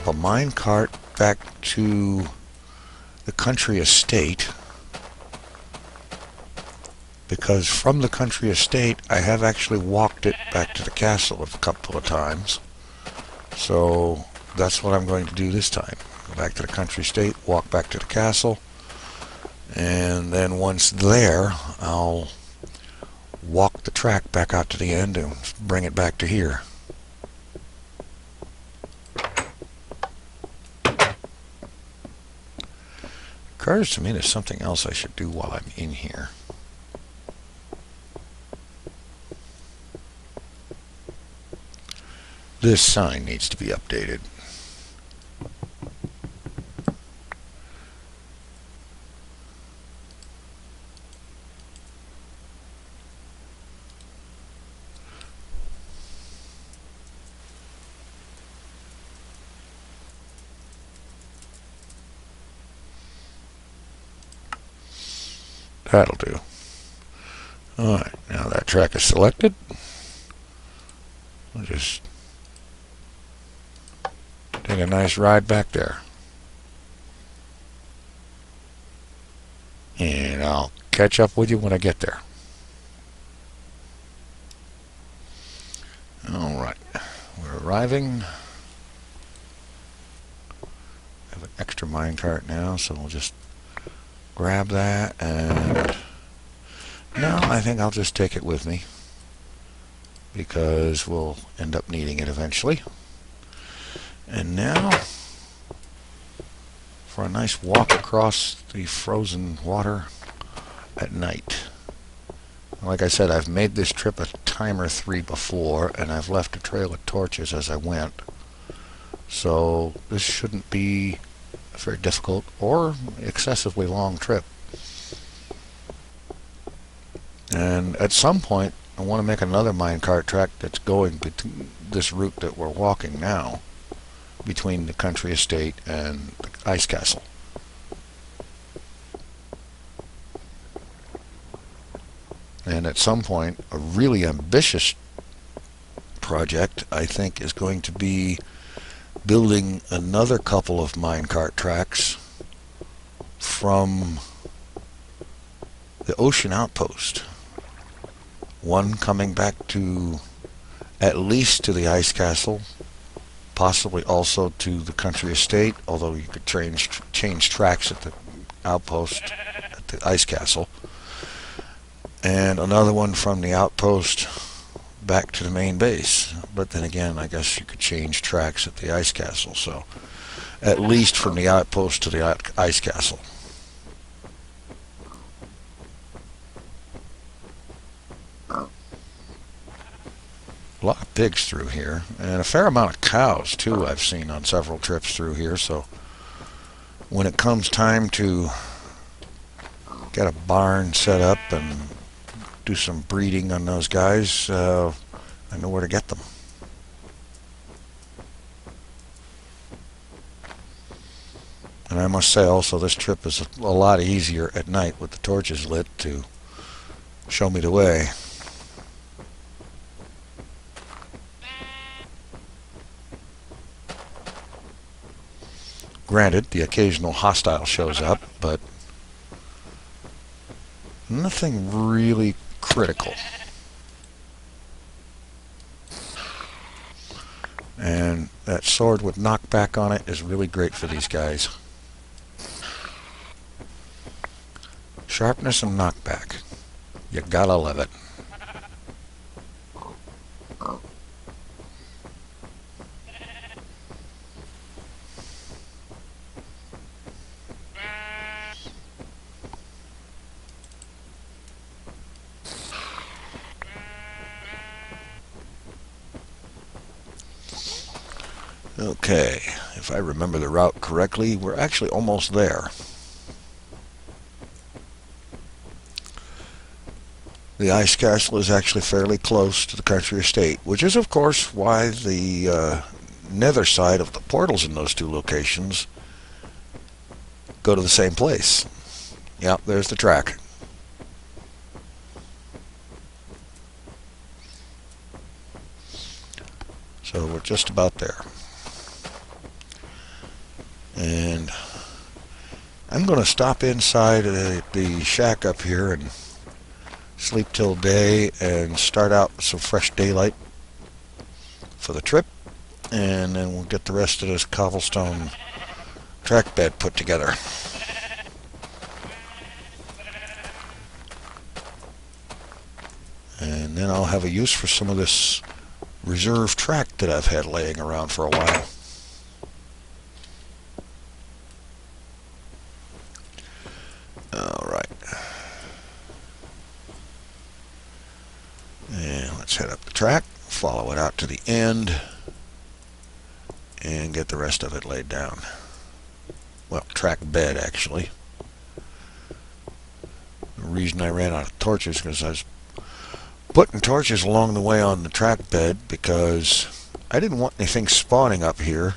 up a mine cart back to the country estate, because from the country estate I have actually walked it back to the castle a couple of times. So that's what I'm going to do this time. Go back to the country estate, walk back to the castle, and then once there I'll walk the track back out to the end and bring it back to here. Occurs to me there's something else I should do while I'm in here. This sign needs to be updated. That'll do. Alright, now that track is selected. I'll just take a nice ride back there. And I'll catch up with you when I get there. Alright, we're arriving. I have an extra minecart now, so we'll just grab that, and no, I think I'll just take it with me because we'll end up needing it eventually. And now for a nice walk across the frozen water at night. Like I said, I've made this trip a timer 3 before, and I've left a trail of torches as I went, so this shouldn't be a very difficult or excessively long trip. And at some point I want to make another minecart track that's going between this route that we're walking now, between the country estate and the ice castle. And at some point a really ambitious project I think is going to be building another couple of minecart tracks from the ocean outpost. One coming back to at least to the ice castle, possibly also to the country estate, although you could change tracks at the outpost at the ice castle, and another one from the outpost back to the main base. But then again, I guess you could change tracks at the ice castle, so at least from the outpost to the ice castle. A lot of pigs through here, and a fair amount of cows too I've seen on several trips through here, so when it comes time to get a barn set up and do some breeding on those guys, I know where to get them. And I must say also, this trip is a lot easier at night with the torches lit to show me the way. Granted, the occasional hostile shows up, but nothing really critical. And that sword with knockback on it is really great for these guys. Sharpness and knockback. You gotta love it. Okay, if I remember the route correctly, we're actually almost there. The ice castle is actually fairly close to the country estate, which is of course why the nether side of the portals in those two locations go to the same place. Yep, there's the track. So we're just about there. And I'm going to stop inside the shack up here and sleep till day and start out with some fresh daylight for the trip, and then we'll get the rest of this cobblestone track bed put together. And then I'll have a use for some of this reserve track that I've had laying around for a while. Alright. And let's head up the track, follow it out to the end, and get the rest of it laid down. Well, track bed, actually. The reason I ran out of torches because I was putting torches along the way on the track bed because I didn't want anything spawning up here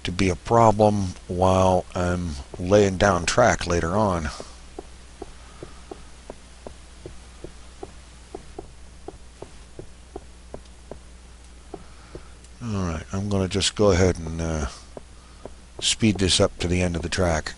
to be a problem while I'm laying down track later on. Alright, I'm going to just go ahead and speed this up to the end of the track.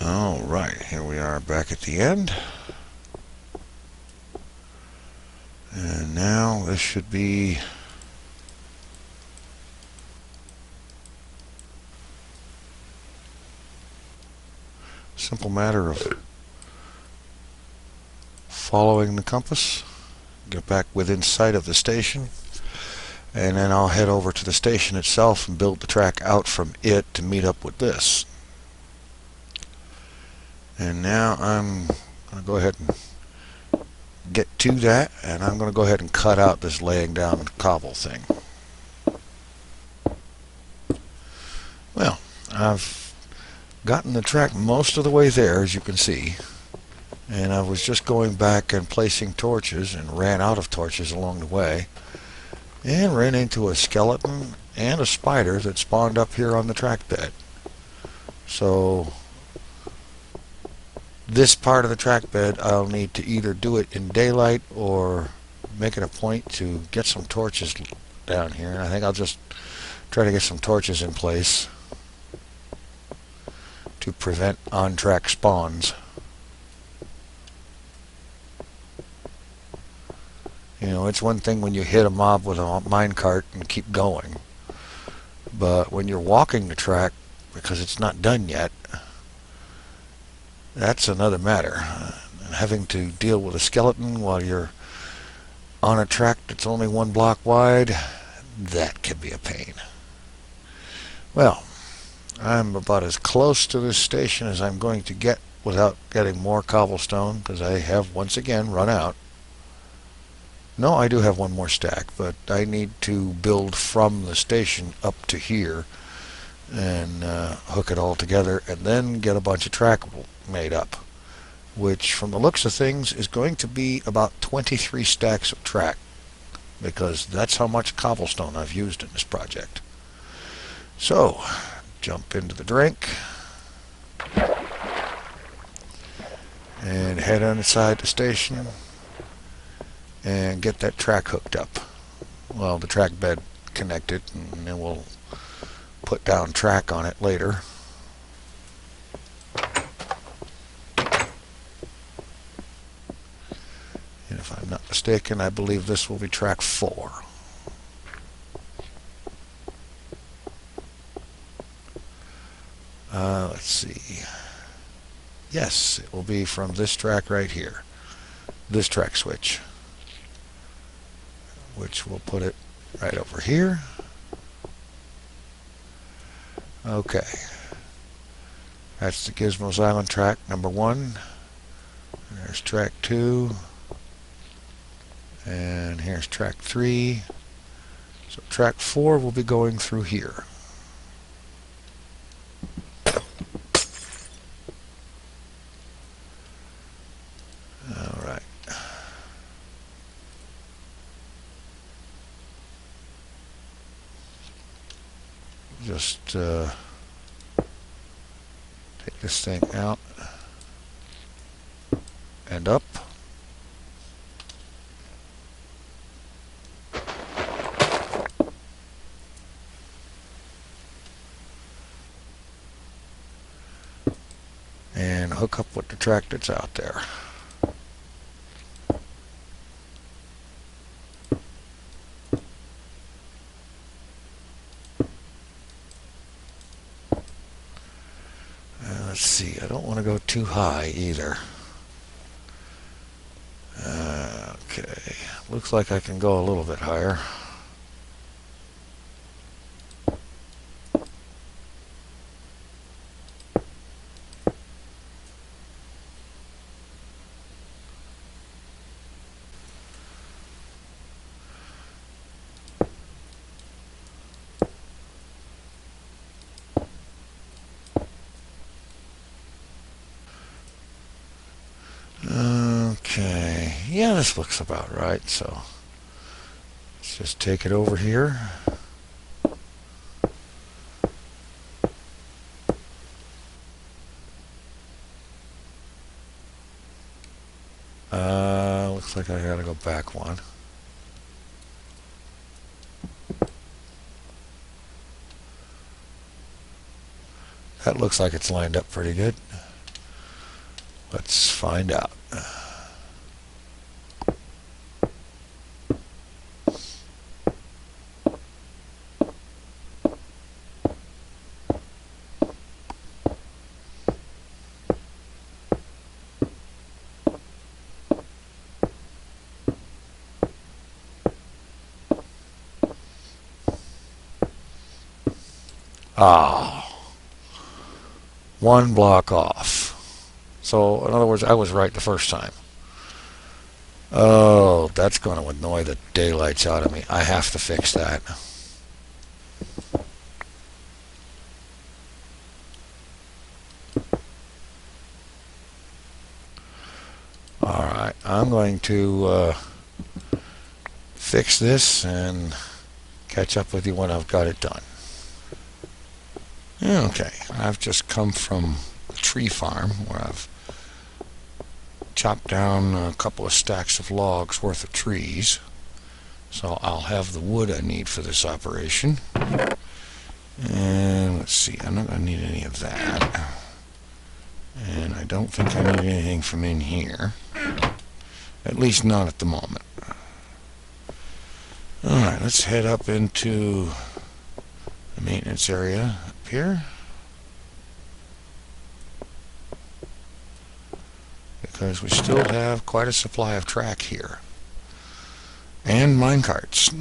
Alright, here we are back at the end. And now this should be a simple matter of following the compass, get back within sight of the station, and then I'll head over to the station itself and build the track out from it to meet up with this. And now I'm going to go ahead and get to that, and I'm going to go ahead and cut out this laying down cobble thing. Well, I've gotten the track most of the way there, as you can see, and I was just going back and placing torches and ran out of torches along the way and ran into a skeleton and a spider that spawned up here on the track bed. So this part of the track bed, I'll need to either do it in daylight or make it a point to get some torches down here. And I think I'll just try to get some torches in place to prevent on-track spawns. You know, it's one thing when you hit a mob with a minecart and keep going, but when you're walking the track because it's not done yet, that's another matter. Having to deal with a skeleton while you're on a track that's only 1 block wide, that can be a pain. Well, I'm about as close to this station as I'm going to get without getting more cobblestone, because I have once again run out. No, I do have one more stack, but I need to build from the station up to here and hook it all together and then get a bunch of track made up, which from the looks of things is going to be about 23 stacks of track, because that's how much cobblestone I've used in this project. So jump into the drink and head inside the station and get that track hooked up. Well, the track bed connected, and then we'll put down track on it later. And if I'm not mistaken, I believe this will be track 4. Let's see. Yes, it will be from this track right here. This track switch, which we'll put it right over here. Okay. That's the Gizmos Island track number 1. There's track 2. And here's track 3. So track 4 will be going through here. Alright. Just take this thing out and up. And hook up with the track that's out there. Let's see, I don't want to go too high either. Okay, looks like I can go a little bit higher. Okay, yeah, this looks about right, so let's just take it over here. Looks like I gotta go back one. That looks like it's lined up pretty good. Let's find out. Ah, one block off. So, in other words, I was right the first time. Oh, that's going to annoy the daylights out of me. I have to fix that. Alright, I'm going to fix this and catch up with you when I've got it done. Okay, I've just come from the tree farm where I've chopped down a couple of stacks of logs worth of trees. So I'll have the wood I need for this operation. And let's see, I'm not going to need any of that. And I don't think I need anything from in here. At least not at the moment. Alright, let's head up into the maintenance area up here. Because we still have quite a supply of track here. And minecarts.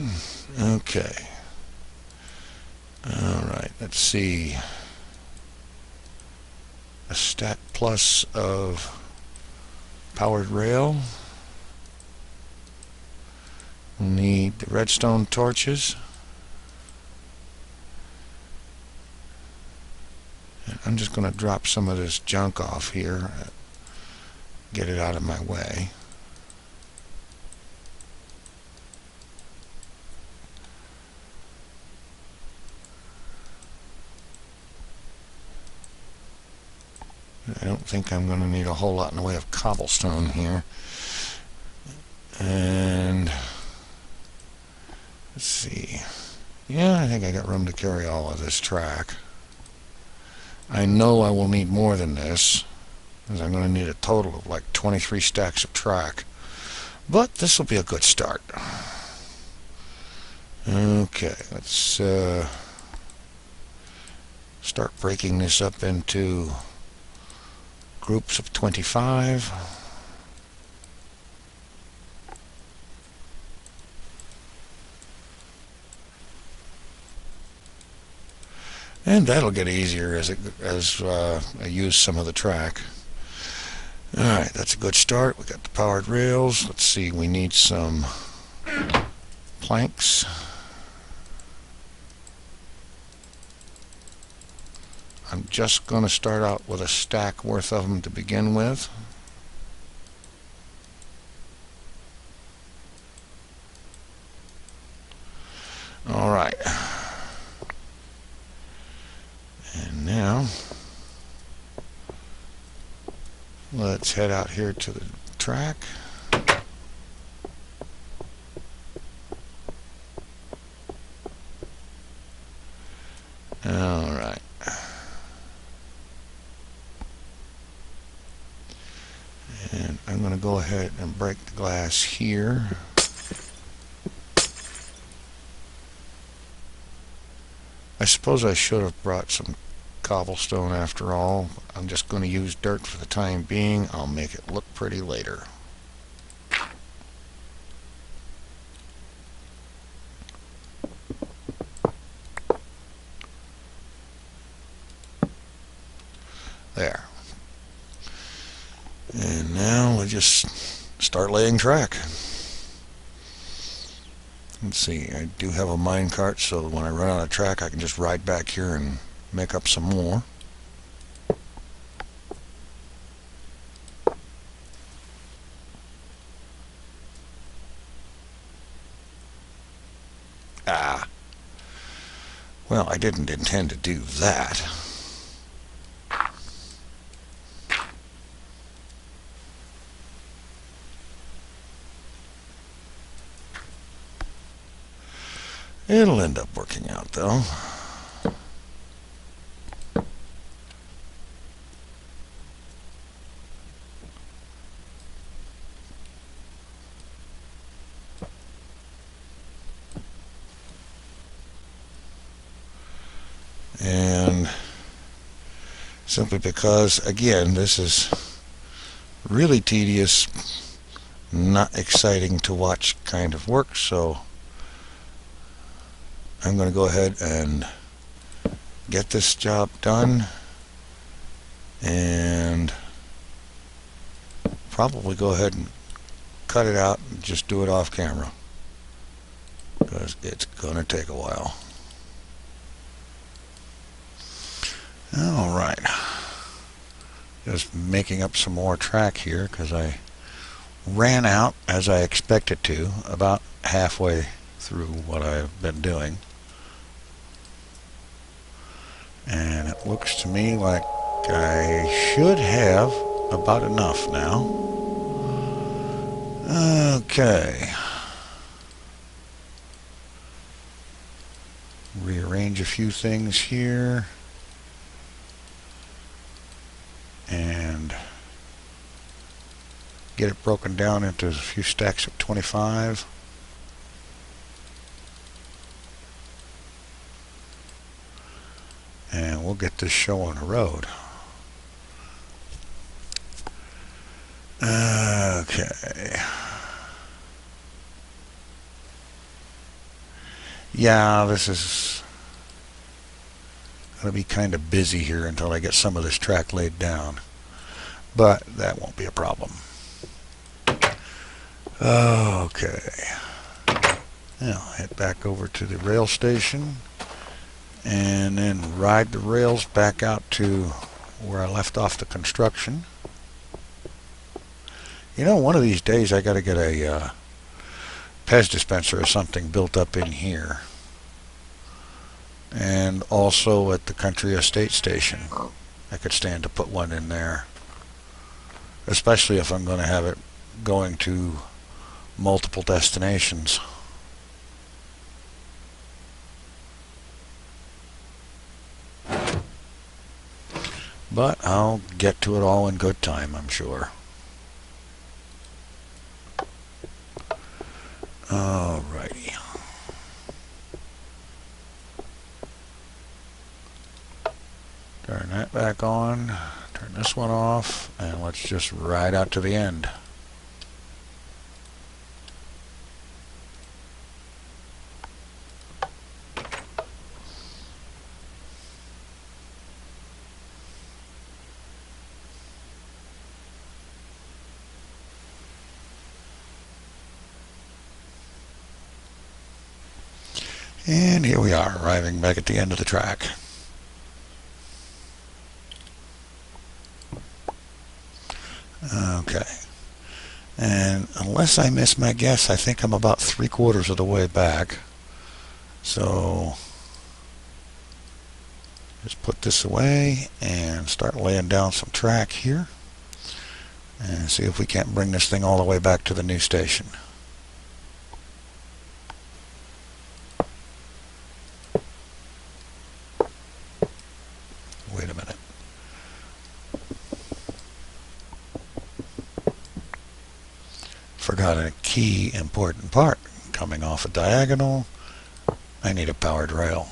Okay. Alright, let's see. A stack plus of powered rail. We'll need the redstone torches. And I'm just going to drop some of this junk off here. Get it out of my way. I don't think I'm going to need a whole lot in the way of cobblestone here. And let's see. Yeah, I think I got room to carry all of this track. I know I will need more than this, because I'm going to need a total of like 23 stacks of track. But this will be a good start. Okay, let's start breaking this up into groups of 25. And that'll get easier as I use some of the track. Alright, that's a good start. We got the powered rails. Let's see, we need some planks. I'm just going to start out with a stack worth of them to begin with. Alright. And now let's head out here to the track. Alright. And I'm going to go ahead and break the glass here. I suppose I should have brought some cobblestone after all. I'm just going to use dirt for the time being. I'll make it look pretty later. There. And now we just start laying track. Let's see, I do have a minecart, so when I run out of track I can just ride back here and make up some more. Ah. Well, I didn't intend to do that. It'll end up working out, though. And simply because, again, this is really tedious, not exciting to watch kind of work, so I'm going to go ahead and get this job done and probably go ahead and cut it out and just do it off camera because it's going to take a while. Alright, just making up some more track here because I ran out, as I expected to, about halfway through what I've been doing. And it looks to me like I should have about enough now. Okay. Rearrange a few things here. And get it broken down into a few stacks of 25. And we'll get this show on the road. Okay. Yeah, this is going to be kind of busy here until I get some of this track laid down. But that won't be a problem. Okay. Now head back over to the rail station and then ride the rails back out to where I left off the construction. You know, one of these days I got to get a Pez dispenser or something built up in here. And also at the country estate station. I could stand to put one in there. Especially if I'm going to have it going to multiple destinations. But I'll get to it all in good time, I'm sure. Alrighty. Turn that back on. Turn this one off. And let's just ride out to the end. And here we are, arriving back at the end of the track. Okay. And unless I miss my guess, I think I'm about 3/4 of the way back. So just put this away and start laying down some track here and see if we can't bring this thing all the way back to the new station. Wait a minute. Forgot a key important part. Coming off a diagonal, I need a powered rail.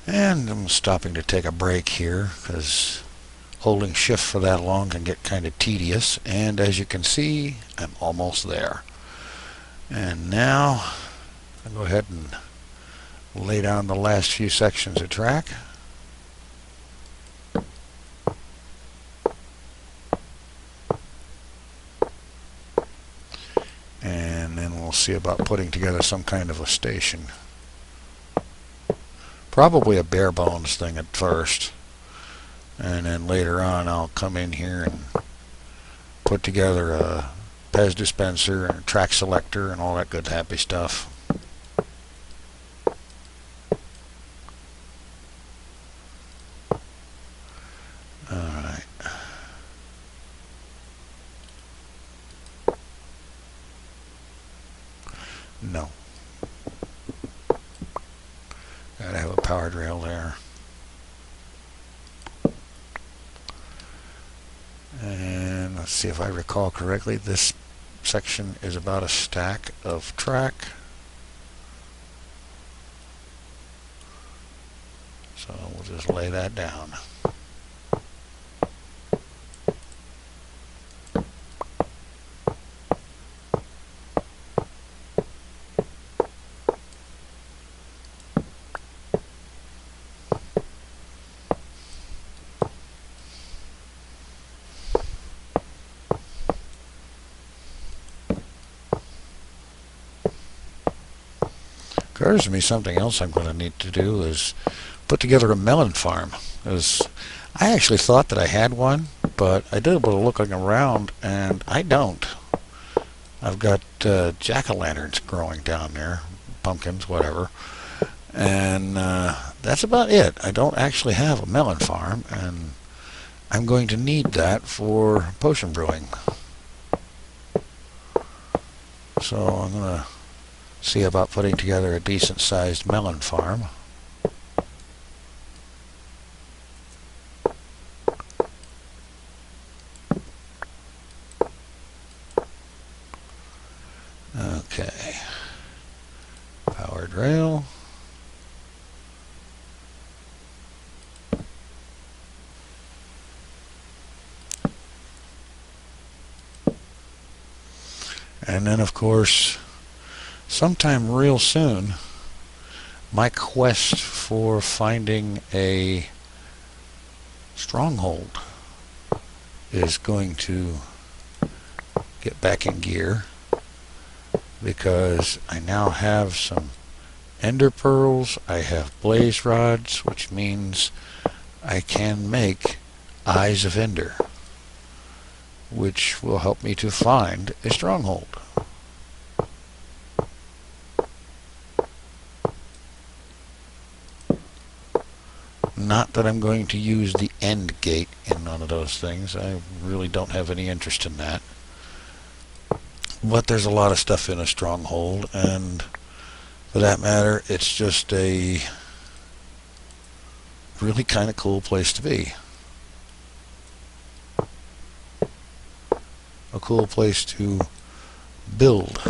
And I'm stopping to take a break here because holding shift for that long can get kind of tedious. And as you can see, I'm almost there. And now I'll go ahead and lay down the last few sections of track. And then we'll see about putting together some kind of a station. Probably a bare bones thing at first, and then later on I'll come in here and put together a Pez dispenser and a track selector and all that good happy stuff. Alright. No. Gotta have a powered rail there. And let's see if I recall correctly, this section is about a stack of track. So we'll just lay that down. Occurs to me something else I'm going to need to do is put together a melon farm. Because I actually thought that I had one, but I did a little looking around and I don't. I've got jack-o'-lanterns growing down there, pumpkins, whatever, and that's about it. I don't actually have a melon farm, and I'm going to need that for potion brewing. So I'm going to see about putting together a decent sized melon farm. Okay, powered rail. And then of course, sometime real soon, my quest for finding a stronghold is going to get back in gear, because I now have some ender pearls, I have blaze rods, which means I can make eyes of ender, which will help me to find a stronghold. Not that I'm going to use the end gate in none of those things. I really don't have any interest in that. But there's a lot of stuff in a stronghold, and for that matter, it's just a really kind of cool place to be. A cool place to build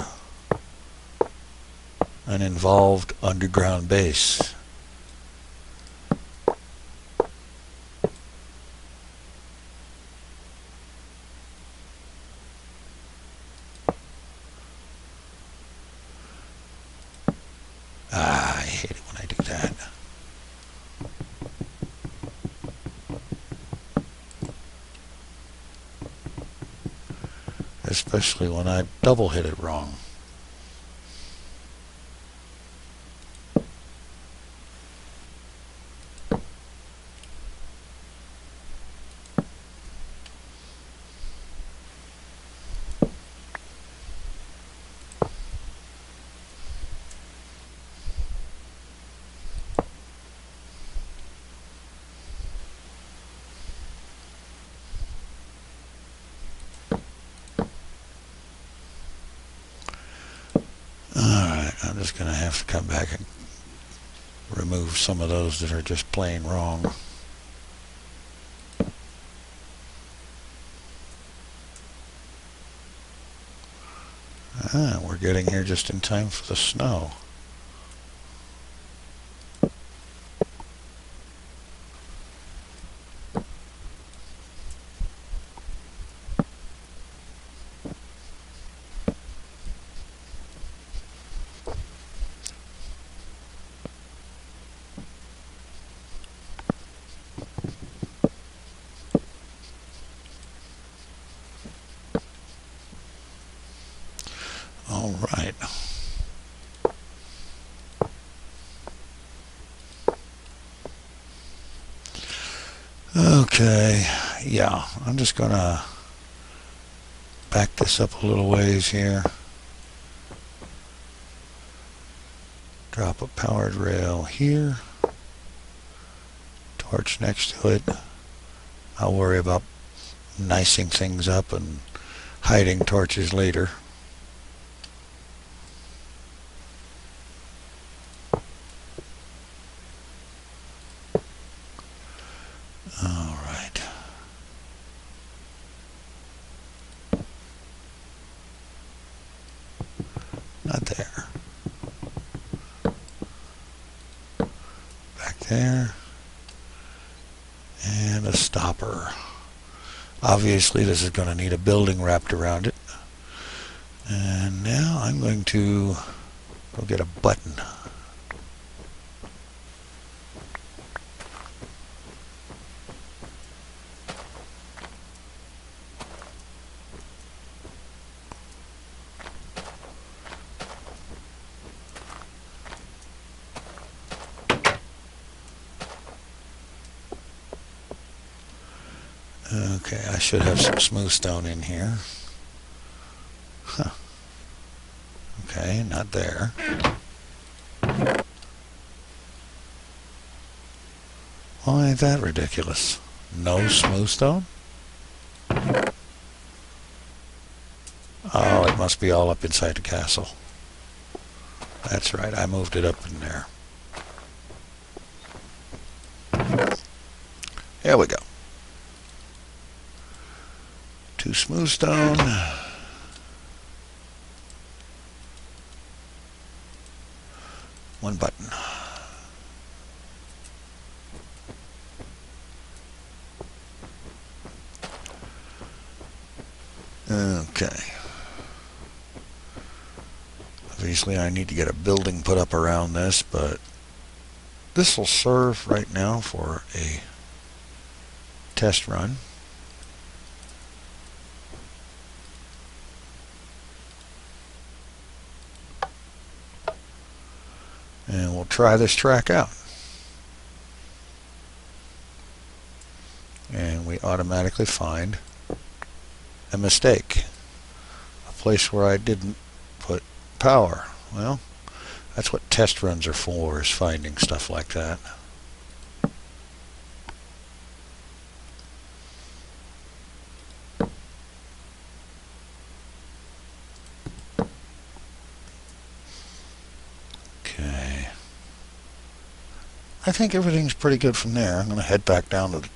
an involved underground base. especially when I double hit it wrong. Alright, I'm just going to have to come back and remove some of those that are just plain wrong. We're getting here just in time for the snow. All right. Okay, yeah, I'm just gonna back this up a little ways here. Drop a powered rail here. Torch next to it. I'll worry about nicing things up and hiding torches later. All right. Not there. Back there. And a stopper. Obviously this is going to need a building wrapped around it. And now I'm going to go get a button. Okay, I should have some smooth stone in here. Huh. Okay, not there. Well, ain't that ridiculous? No smooth stone? Oh, it must be all up inside the castle. That's right, I moved it up in there. There we go. 2 smooth stone. One button. Okay. Obviously I need to get a building put up around this, but this will serve right now for a test run. And we'll try this track out. And we automatically find a mistake. A place where I didn't put power. Well, that's what test runs are for, is finding stuff like that. Okay. I think everything's pretty good from there. I'm going to head back down to the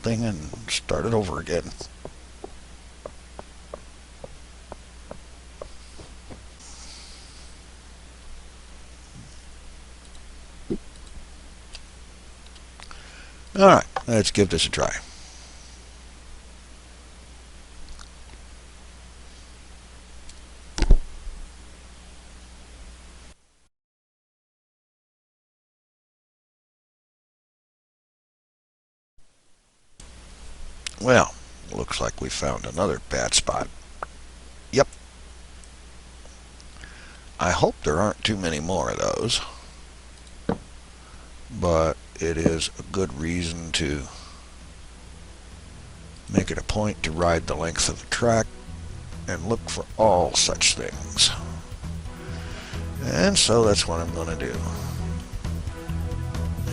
thing and start it over again. Alright, let's give this a try. Well, looks like we found another bad spot. I hope there aren't too many more of those, but it is a good reason to make it a point to ride the length of the track and look for all such things. And so that's what I'm going to do.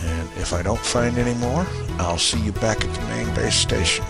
And if I don't find any more, I'll see you back at the main base station.